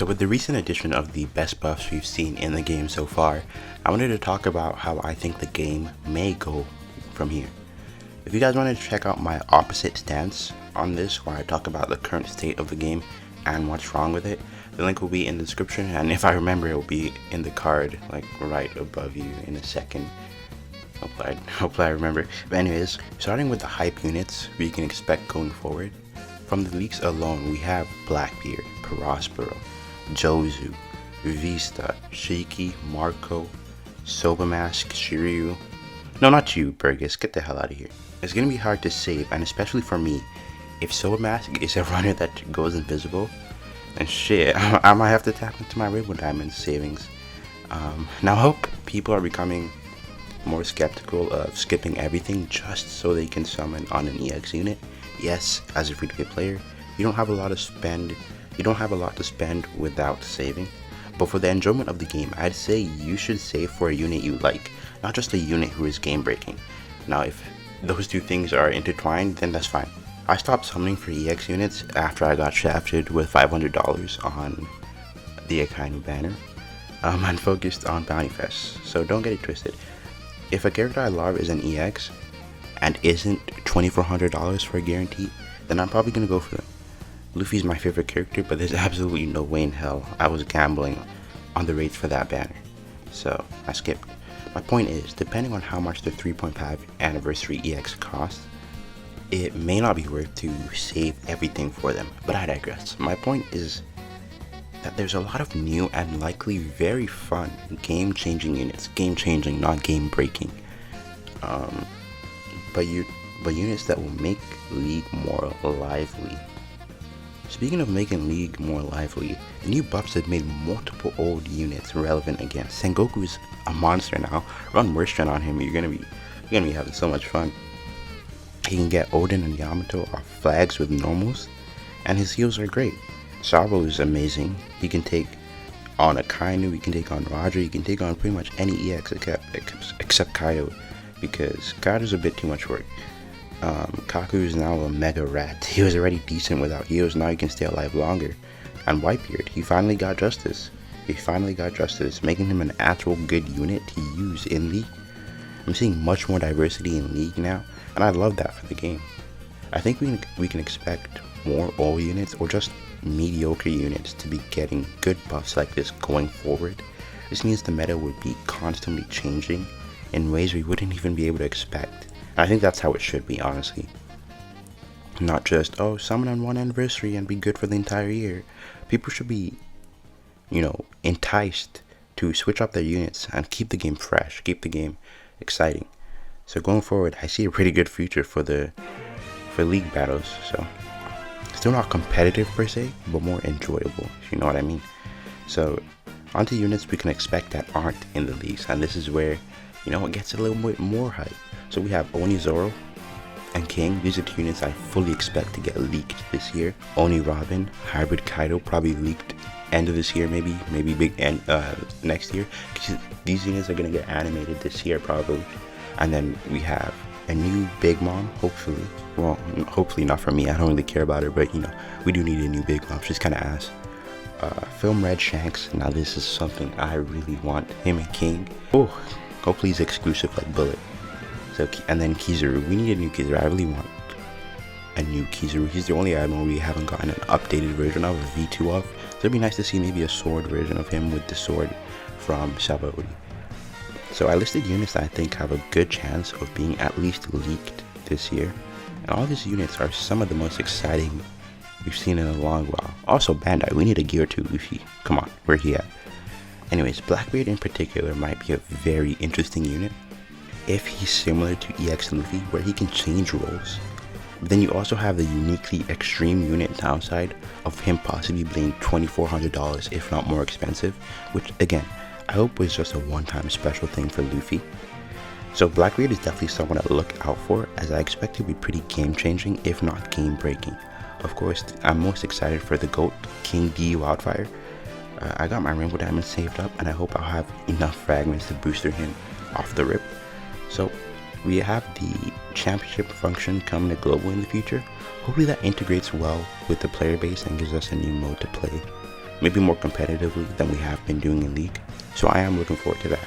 So with the recent addition of the best buffs we've seen in the game so far, I wanted to talk about how I think the game may go from here. If you guys wanted to check out my opposite stance on this, where I talk about the current state of the game and what's wrong with it, the link will be in the description, and if I remember, it will be in the card, like right above you in a second. Hopefully I remember. But anyways, starting with the hype units we can expect going forward. From the leaks alone, we have Blackbeard, Prospero, Jozu, Vista, Shiki, Marco, Sobamask, Shiryu. No, not you, Burgess. Get the hell out of here. It's gonna be hard to save, and especially for me, if Sobamask is a runner that goes invisible, then shit, I might have to tap into my Rainbow Diamond savings. Now I hope people are becoming more skeptical of skipping everything just so they can summon on an EX unit. Yes, as a free-to-play player, you don't have a lot to spend without saving. But for the enjoyment of the game, I'd say you should save for a unit you like, not just a unit who is game breaking. Now if those two things are intertwined, then that's fine. I stopped summoning for EX units after I got shafted with $500 on the Akainu banner, and focused on Bounty Fest, so don't get it twisted. If a character I love is an EX and isn't $2,400 for a guarantee, then I'm probably gonna go for them. Luffy's my favorite character, but there's absolutely no way in hell I was gambling on the rates for that banner, so I skipped. My point is, depending on how much the 3.5 anniversary EX costs, it may not be worth to save everything for them, but I digress. My point is that there's a lot of new and likely very fun game-changing units. Game-changing, not game-breaking. But units that will make League more lively. Speaking of making League more lively, the new buffs have made multiple old units relevant again. Sengoku is a monster now. Run Merchant on him, you're gonna be having so much fun. He can get Odin and Yamato off flags with normals, and his heals are great. Sabo is amazing. He can take on Akainu, he can take on Roger, he can take on pretty much any EX except Kaido, because Kaido's a bit too much work. Kaku is now a mega rat. He was already decent without heals, now he can stay alive longer. And Whitebeard, he finally got justice, making him an actual good unit to use in League. I'm seeing much more diversity in League now, and I love that for the game. I think we can expect more old units or just mediocre units to be getting good buffs like this going forward. This means the meta would be constantly changing in ways we wouldn't even be able to expect. And I think that's how it should be, honestly. Not just, oh, summon on one anniversary and be good for the entire year. People should be, enticed to switch up their units and keep the game fresh, keep the game exciting. So going forward, I see a pretty good future for League battles. So still not competitive per se, but more enjoyable, if you know what I mean. So onto units we can expect that aren't in the leagues, and this is where it gets a little bit more hype. So we have Oni Zoro and King. These are two units I fully expect to get leaked this year. Oni Robin, Hybrid Kaido, probably leaked end of this year, maybe big end next year. These units are gonna get animated this year probably. And then we have a new Big Mom, hopefully. Well, hopefully not for me, I don't really care about her, but we do need a new Big Mom. She's kind of ass. Film Red Shanks, now this is something I really want. Him and King. Oh, hopefully he's exclusive like Bullet. So, and then Kizaru, we need a new Kizaru. I really want a new Kizaru. He's the only admiral we haven't gotten an updated version of, a V2 of. So it'd be nice to see maybe a sword version of him with the sword from Sabaody. So I listed units that I think have a good chance of being at least leaked this year. And all these units are some of the most exciting we've seen in a long while. Also Bandai, we need a Gear 2 Luffy. Come on, where he at? Anyways, Blackbeard in particular might be a very interesting unit if he's similar to EX Luffy, where he can change roles. But then you also have the uniquely extreme unit downside of him possibly being $2,400, if not more expensive, which again, I hope was just a one-time special thing for Luffy. So Blackbeard is definitely someone to look out for, as I expect to be pretty game-changing, if not game-breaking. Of course, I'm most excited for the GOAT, King D Wildfire. I got my Rainbow Diamond saved up, and I hope I'll have enough fragments to booster him off the rip. So we have the championship function coming to global in the future. Hopefully that integrates well with the player base and gives us a new mode to play. maybe more competitively than we have been doing in League, so I am looking forward to that.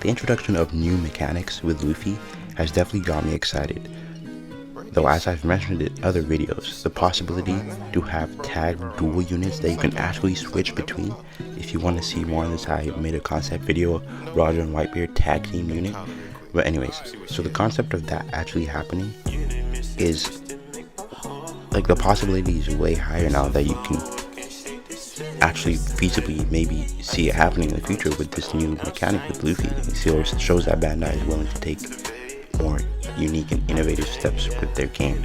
The introduction of new mechanics with Luffy has definitely got me excited, though as I've mentioned in other videos, the possibility to have tagged dual units that you can actually switch between. If you want to see more on this, I made a concept video, Roger and Whitebeard tag team unit. But anyways, so the concept of that actually happening is, like, the possibility is way higher now that you can actually feasibly maybe see it happening in the future with this new mechanic with Luffy. It shows that Bandai is willing to take more unique and innovative steps with their game.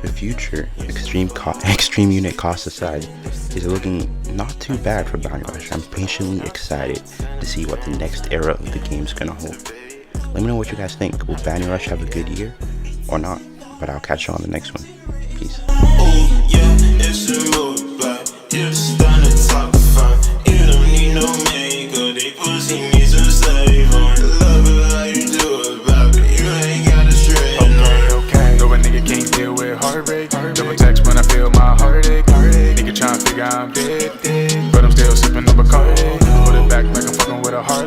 The future, extreme unit cost aside, is looking not too bad for Bounty Rush. I'm patiently excited to see what the next era of the game is gonna hold. Let me know what you guys think. Will Bounty Rush have a good year or not? But I'll catch you on the next one. Peace. Double text when I